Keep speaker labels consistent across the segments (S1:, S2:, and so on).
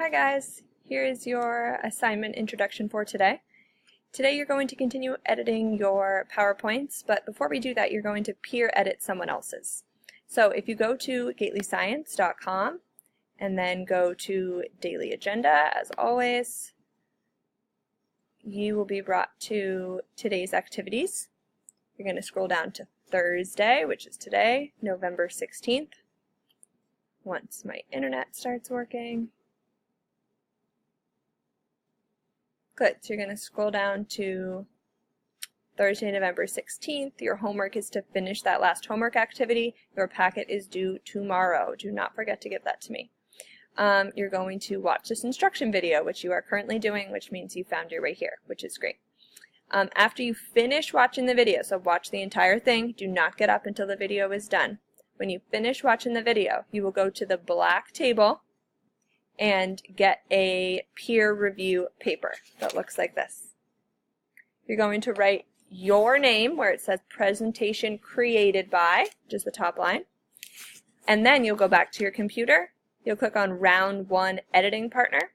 S1: Hi guys, here is your assignment introduction for today. Today you're going to continue editing your PowerPoints, but before we do that you're going to peer edit someone else's. So if you go to gatelyScience.com and then go to Daily Agenda, as always, you will be brought to today's activities. You're going to scroll down to Thursday, which is today, November 16th. Once my internet starts working. Good, so you're going to scroll down to Thursday, November 16th. Your homework is to finish that last homework activity. Your packet is due tomorrow. Do not forget to give that to me. You're going to watch this instruction video, which you are currently doing, which means you found your way here, which is great. After you finish watching the video, so watch the entire thing, do not get up until the video is done. When you finish watching the video, you will go to the black table and get a peer review paper that looks like this. You're going to write your name where it says presentation created by, which is the top line, and then you'll go back to your computer, you'll click on round 1 editing partner,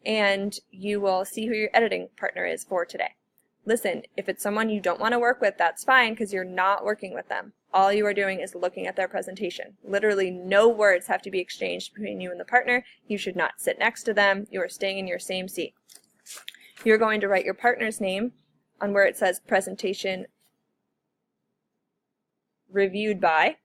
S1: and you will see who your editing partner is for today. Listen, if it's someone you don't want to work with, that's fine because you're not working with them. All you are doing is looking at their presentation. Literally no words have to be exchanged between you and the partner. You should not sit next to them. You are staying in your same seat. You're going to write your partner's name on where it says presentation reviewed by.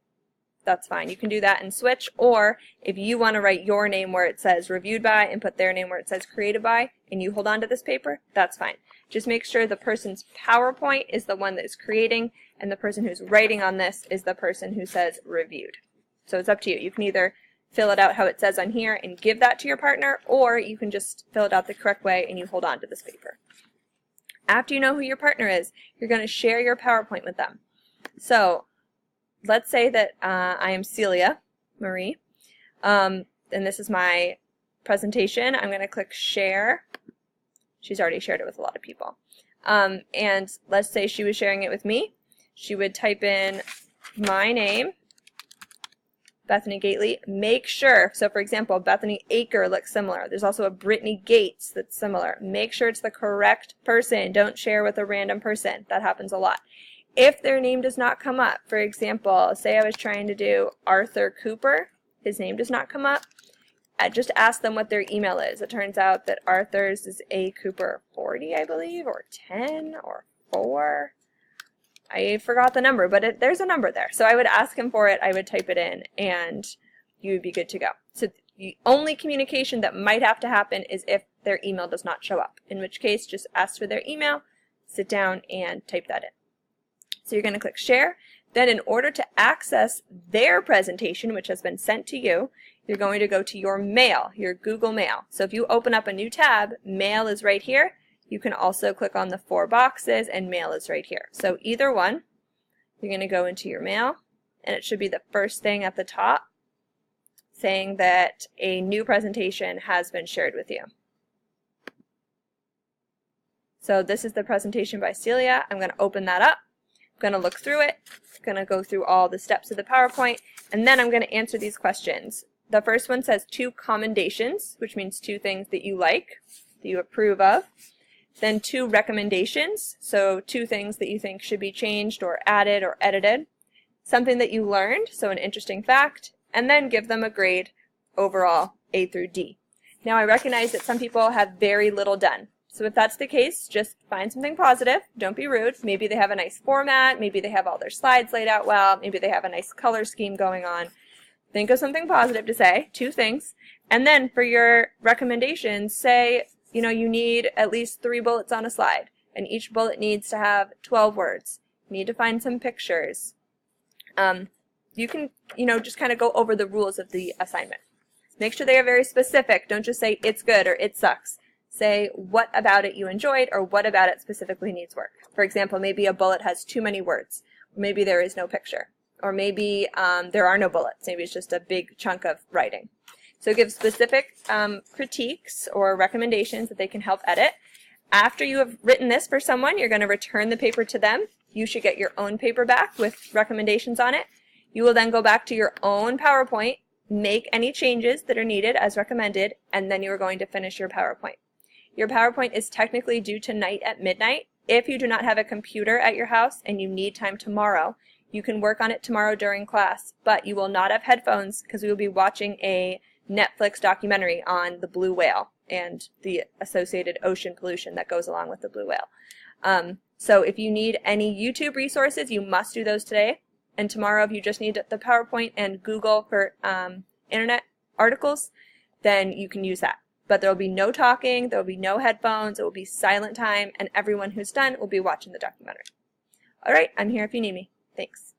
S1: That's fine. You can do that and switch, or if you want to write your name where it says reviewed by and put their name where it says created by, and you hold on to this paper, that's fine. Just make sure the person's PowerPoint is the one that is creating, and the person who's writing on this is the person who says reviewed. So it's up to you. You can either fill it out how it says on here and give that to your partner, or you can just fill it out the correct way and you hold on to this paper. After you know who your partner is, you're going to share your PowerPoint with them. So let's say that I am Celia Marie, and this is my presentation. I'm going to click share. She's already shared it with a lot of people. And let's say she was sharing it with me. She would type in my name, Bethany Gately. Make sure, so for example, Bethany Aker looks similar. There's also a Brittany Gates that's similar. Make sure it's the correct person. Don't share with a random person. That happens a lot. If their name does not come up, for example, say I was trying to do Arthur Cooper, his name does not come up, just ask them what their email is. It turns out that Arthur's is A Cooper 40, I believe, or 10, or 4. I forgot the number, but there's a number there. So I would ask him for it, I would type it in, and you would be good to go. So the only communication that might have to happen is if their email does not show up, in which case just ask for their email, sit down, and type that in. So you're going to click share. Then in order to access their presentation, which has been sent to you, you're going to go to your mail, your Google Mail. So if you open up a new tab, mail is right here. You can also click on the 4 boxes and mail is right here. So either one, you're going to go into your mail and it should be the first thing at the top saying that a new presentation has been shared with you. So this is the presentation by Celia. I'm going to open that up. I'm going to look through it. I'm going to go through all the steps of the PowerPoint, and then I'm going to answer these questions. The first one says 2 commendations, which means 2 things that you like, that you approve of. Then 2 recommendations, so 2 things that you think should be changed or added or edited. Something that you learned, so an interesting fact, and then give them a grade overall, A through D. Now I recognize that some people have very little done. So if that's the case, just find something positive. Don't be rude. Maybe they have a nice format. Maybe they have all their slides laid out well. Maybe they have a nice color scheme going on. Think of something positive to say, 2 things. And then for your recommendations, say, you need at least 3 bullets on a slide. And each bullet needs to have 12 words. You need to find some pictures. You can, just kind of go over the rules of the assignment. Make sure they are very specific. Don't just say it's good or it sucks. Say what about it you enjoyed or what about it specifically needs work. For example, maybe a bullet has too many words. Maybe there is no picture. Or maybe there are no bullets. Maybe it's just a big chunk of writing. So give specific critiques or recommendations that they can help edit. After you have written this for someone, you're going to return the paper to them. You should get your own paper back with recommendations on it. You will then go back to your own PowerPoint, make any changes that are needed as recommended, and then you are going to finish your PowerPoint. Your PowerPoint is technically due tonight at midnight. If you do not have a computer at your house and you need time tomorrow, you can work on it tomorrow during class, but you will not have headphones because we will be watching a Netflix documentary on the blue whale and the associated ocean pollution that goes along with the blue whale. So if you need any YouTube resources, you must do those today. And tomorrow, if you just need the PowerPoint and Google for internet articles, then you can use that. But there will be no talking, there will be no headphones, it will be silent time, and everyone who's done will be watching the documentary. All right, I'm here if you need me. Thanks.